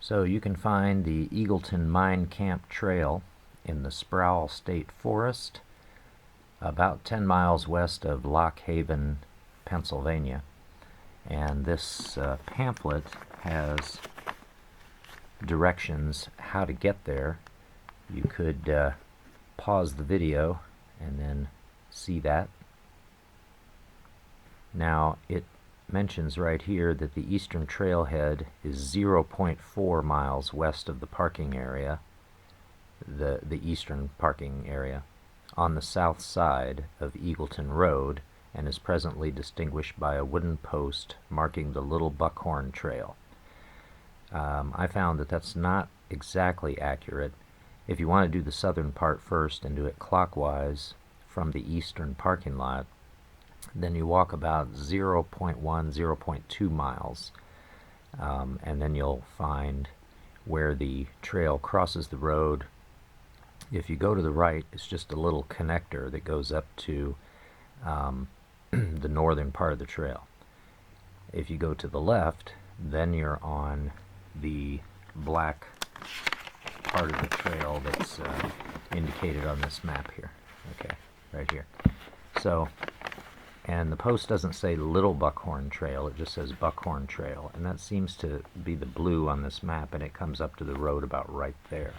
So you can find the Eagleton Mine Camp Trail in the Sproul State Forest, about 10 miles west of Lock Haven, Pennsylvania. And this pamphlet has directions how to get there. You could pause the video and then see that. Now it mentions right here that the eastern trailhead is 0.4 miles west of the parking area, the eastern parking area, on the south side of Eagleton Road, and is presently distinguished by a wooden post marking the Little Buckhorn Trail. I found that that's not exactly accurate. If you want to do the southern part first and do it clockwise from the eastern parking lot, then you walk about 0.1, 0.2 miles, and then you'll find where the trail crosses the road. If you go to the right, it's just a little connector that goes up to the northern part of the trail. If you go to the left, then you're on the black part of the trail that's indicated on this map here. Okay, right here. So, and the post doesn't say Little Buckhorn Trail, it just says Buckhorn Trail, and that seems to be the blue on this map, and it comes up to the road about right there.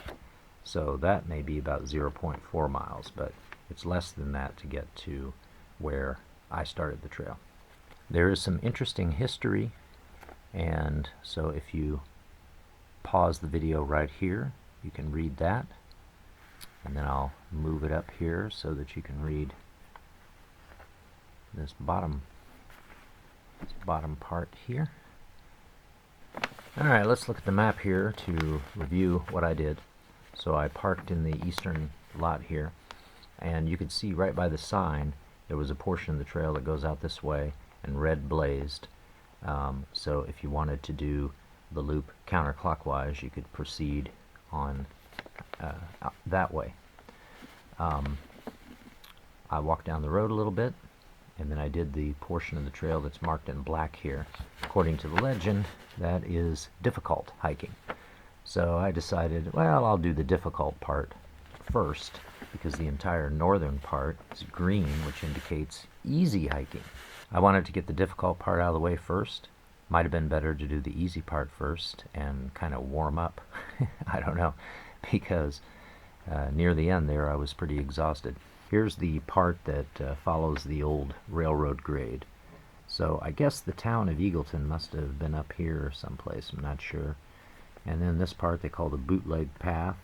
So that may be about 0.4 miles, but it's less than that to get to where I started the trail. There is some interesting history, and so if you pause the video right here, you can read that, and then I'll move it up here so that you can read this bottom part here. Alright, let's look at the map here to review what I did. So I parked in the eastern lot here, and you could see right by the sign there was a portion of the trail that goes out this way and red blazed. So if you wanted to do the loop counterclockwise, you could proceed on that way. I walked down the road a little bit, and then I did the portion of the trail that's marked in black here. According to the legend, that is difficult hiking. So I decided, well, I'll do the difficult part first, because the entire northern part is green, which indicates easy hiking. I wanted to get the difficult part out of the way first. Might have been better to do the easy part first and kind of warm up. I don't know, because near the end there I was pretty exhausted. Here's the part that follows the old railroad grade. So I guess the town of Eagleton must have been up here someplace, I'm not sure. And then this part they call the bootleg path,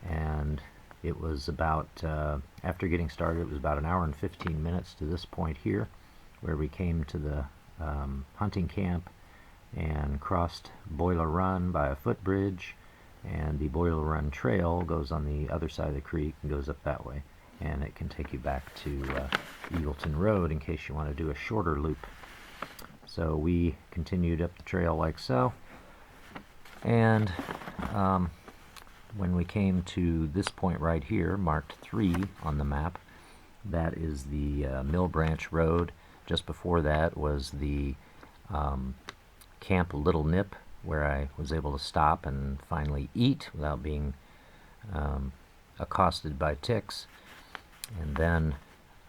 and it was about, after getting started, it was about an hour and 15 minutes to this point here, where we came to the hunting camp and crossed Boiler Run by a footbridge, and the Boiler Run trail goes on the other side of the creek and goes up that way, and it can take you back to Eagleton Road in case you want to do a shorter loop. So we continued up the trail like so, and when we came to this point right here, marked 3 on the map, that is the Mill Branch Road. Just before that was the Camp Little Nip, where I was able to stop and finally eat without being accosted by ticks. And then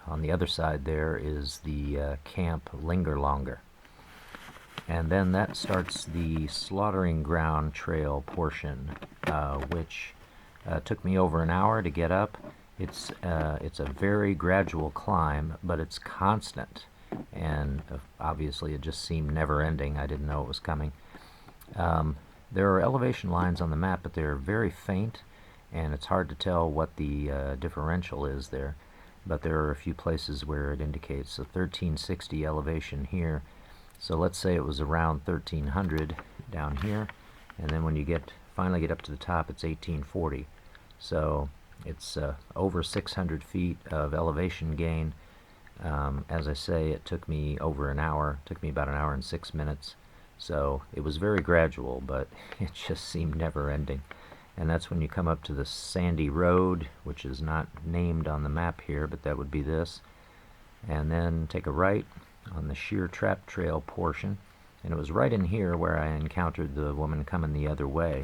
on the other side there is the Camp Linger Longer. And then that starts the Slaughtering Ground Trail portion, which took me over an hour to get up. It's a very gradual climb, but it's constant, and obviously it just seemed never-ending. I didn't know it was coming. There are elevation lines on the map, but they're very faint, and it's hard to tell what the differential is there. But there are a few places where it indicates. So 1360 elevation here. So let's say it was around 1300 down here, and then when you finally get up to the top, it's 1840. So it's over 600 feet of elevation gain. As I say, it took me over an hour. It took me about an hour and 6 minutes. So it was very gradual, but it just seemed never-ending. And that's when you come up to the Sandy Road, which is not named on the map here, but that would be this. And then take a right on the Sheer Trap Trail portion, and it was right in here where I encountered the woman coming the other way.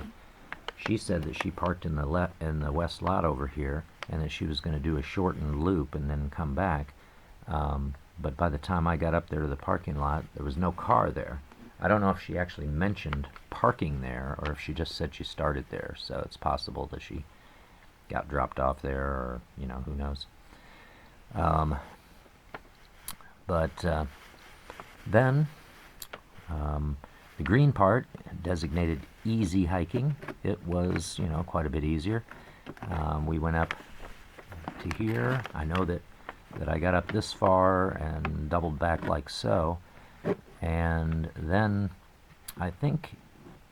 She said that she parked in the west lot over here, and that she was going to do a shortened loop and then come back. But by the time I got up there to the parking lot, there was no car there. I don't know if she actually mentioned parking there, or if she just said she started there. So it's possible that she got dropped off there, or, you know, who knows. Then the green part, designated easy hiking, it was, you know, quite a bit easier. We went up to here. I know that I got up this far and doubled back like so, and then I think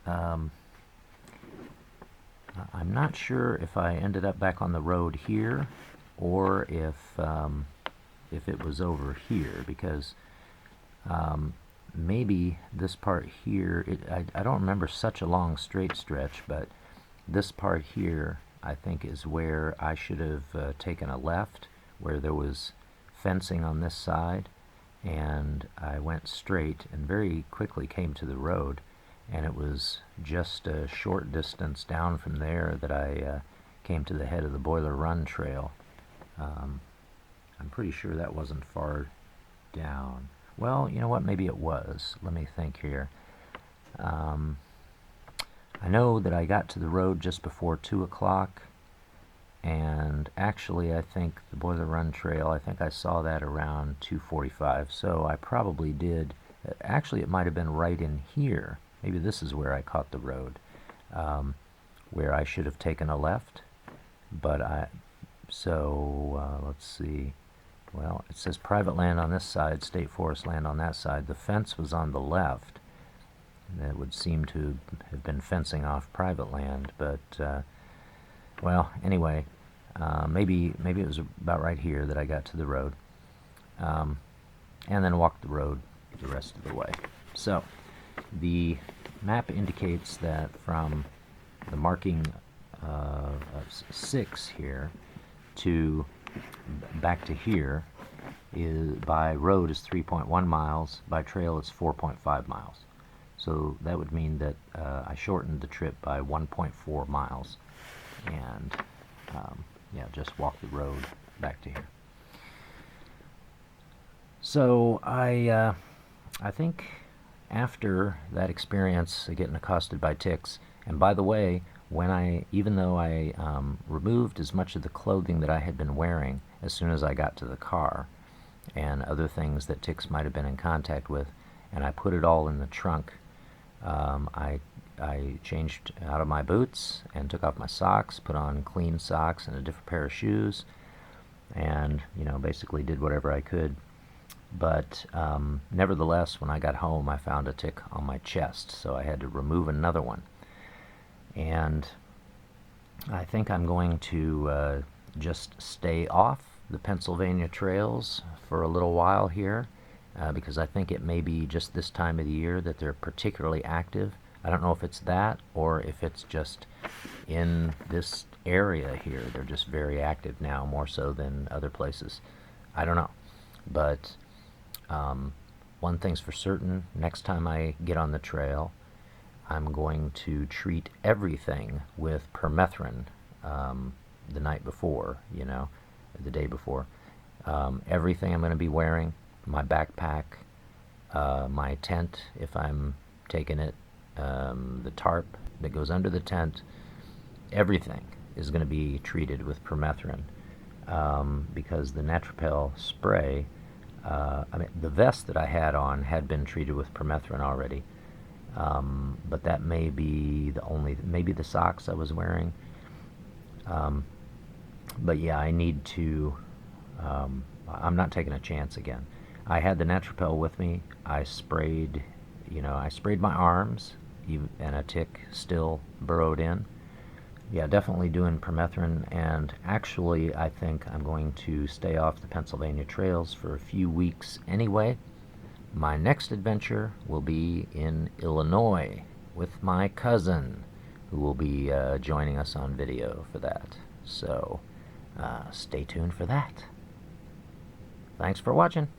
I'm not sure if I ended up back on the road here, or if it was over here, because maybe this part here, I don't remember such a long straight stretch, but this part here I think is where I should have taken a left, where there was fencing on this side, and I went straight and very quickly came to the road, and it was just a short distance down from there that I came to the head of the Boiler Run Trail. I'm pretty sure that wasn't far down. Well, you know what, maybe it was. Let me think here. I know that I got to the road just before 2 o'clock, and actually I think the Boiler Run Trail, I think I saw that around 2:45, so I probably did. Actually, it might have been right in here. Maybe this is where I caught the road, where I should have taken a left, but let's see. Well, it says private land on this side, state forest land on that side. The fence was on the left. That would seem to have been fencing off private land, but well, anyway, maybe it was about right here that I got to the road, and then walked the road the rest of the way. So the map indicates that from the marking of 6 here to back to here is by road is 3.1 miles, by trail it's 4.5 miles. So that would mean that I shortened the trip by 1.4 miles, and yeah, just walked the road back to here. So I think after that experience of getting accosted by ticks, and by the way, even though I removed as much of the clothing that I had been wearing as soon as I got to the car, and other things that ticks might have been in contact with, and I put it all in the trunk, I changed out of my boots and took off my socks, put on clean socks and a different pair of shoes, and, you know, basically did whatever I could. But nevertheless, when I got home, I found a tick on my chest, so I had to remove another one. And I think I'm going to just stay off the Pennsylvania trails for a little while here, because I think it may be just this time of the year that they're particularly active. I don't know if it's that, or if it's just in this area here. They're just very active now, more so than other places. I don't know. But one thing's for certain, next time I get on the trail, I'm going to treat everything with permethrin the night before, you know, the day before. Everything I'm going to be wearing, my backpack, my tent, if I'm taking it, the tarp that goes under the tent, everything is going to be treated with permethrin, because the Natropel spray, I mean, the vest that I had on had been treated with permethrin already, but that may be maybe the socks I was wearing. But yeah, I need to, I'm not taking a chance again. I had the Natropel with me. I sprayed my arms, and a tick still burrowed in. Yeah, definitely doing permethrin, and actually I think I'm going to stay off the Pennsylvania trails for a few weeks anyway. My next adventure will be in Illinois with my cousin, who will be joining us on video for that. So stay tuned for that. Thanks for watching.